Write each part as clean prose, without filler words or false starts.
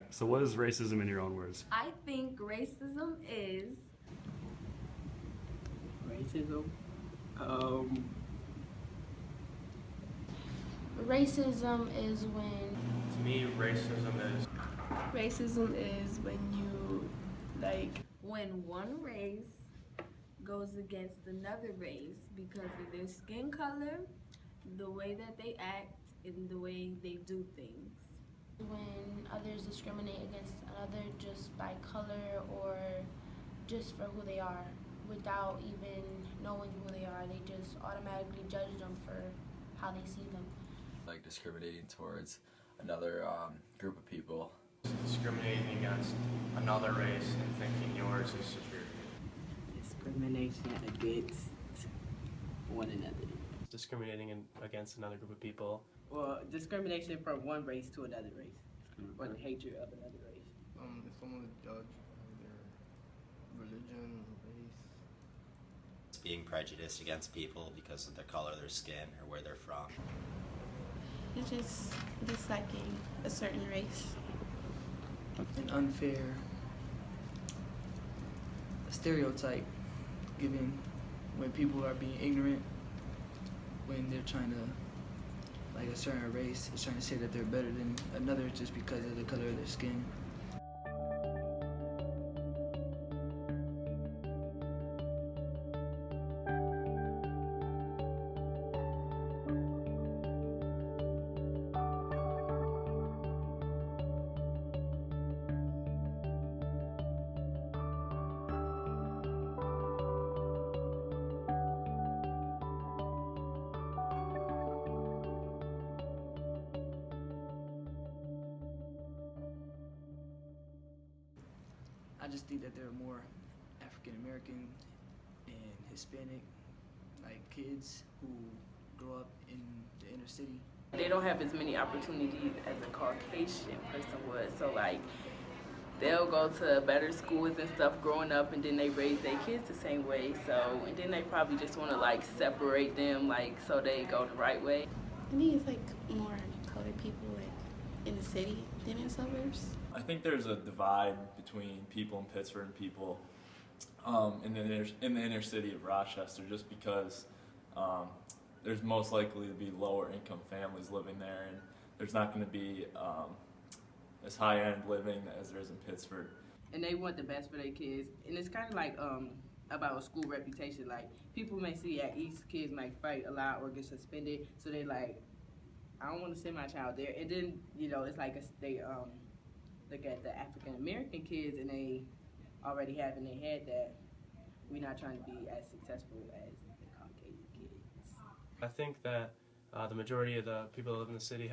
So what is racism in your own words? I think racism is Racism? Racism is when To me, Racism is when you, like, when one race goes against another race because of their skin color, the way that they act, and the way they do things. when others discriminate against another just by color or just for who they are without even knowing who they are. They just automatically judge them for how they see them. Like discriminating towards another group of people. discriminating against another race and thinking yours is superior. Discrimination against one another. Discriminating against another group of people. Well, discrimination from one race to another race, or the hatred of another race. If someone is judged by their religion or race. It's being prejudiced against people because of their color, their skin, or where they're from. it's just disliking a certain race. An unfair stereotype given when people are being ignorant, when they're trying to, like a certain race is trying to say that they're better than another just because of the color of their skin. I just think that there are more African American and Hispanic like kids who grow up in the inner city. They don't have as many opportunities as a Caucasian person would. So like, they'll go to better schools and stuff growing up, and then they raise their kids the same way. So, and then they probably just want to like separate them, like so they go the right way. I think it's like more colored people like in the city than in suburbs. I think there's a divide between people in Pittsburgh and people in the inner city of Rochester, just because there's most likely to be lower income families living there, and there's not going to be as high end living as there is in Pittsburgh. And they want the best for their kids, and it's kind of like about a school reputation. Like, people may see at East kids might fight a lot or get suspended, so they like, I don't want to send my child there. And then it's like they look at the African American kids, and they already have in their head that we're not trying to be as successful as the Caucasian kids. I think that the majority of the people that live in the city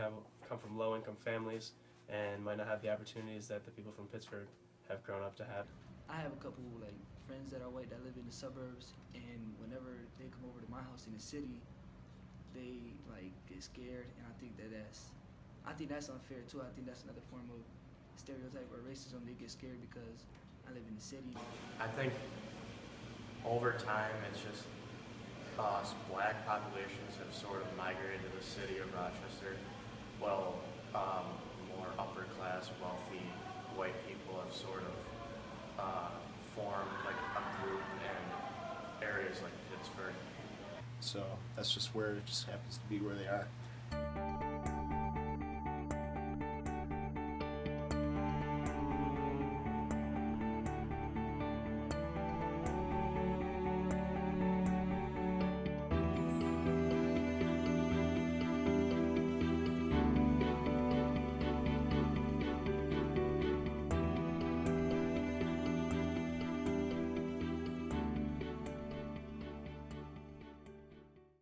come from low-income families and might not have the opportunities that the people from Pittsburgh have grown up to have. I have a couple like friends that are white that live in the suburbs, and whenever they come over to my house in the city, they like get scared, and I think that's unfair too. I think that's another form of stereotype or racism. They get scared because I live in the city. I think over time it's just us black populations have sort of migrated to the city of Rochester, while more upper class, wealthy white people have sort of formed like a group in areas like Pittsburgh. So that's just where it just happens to be where they are.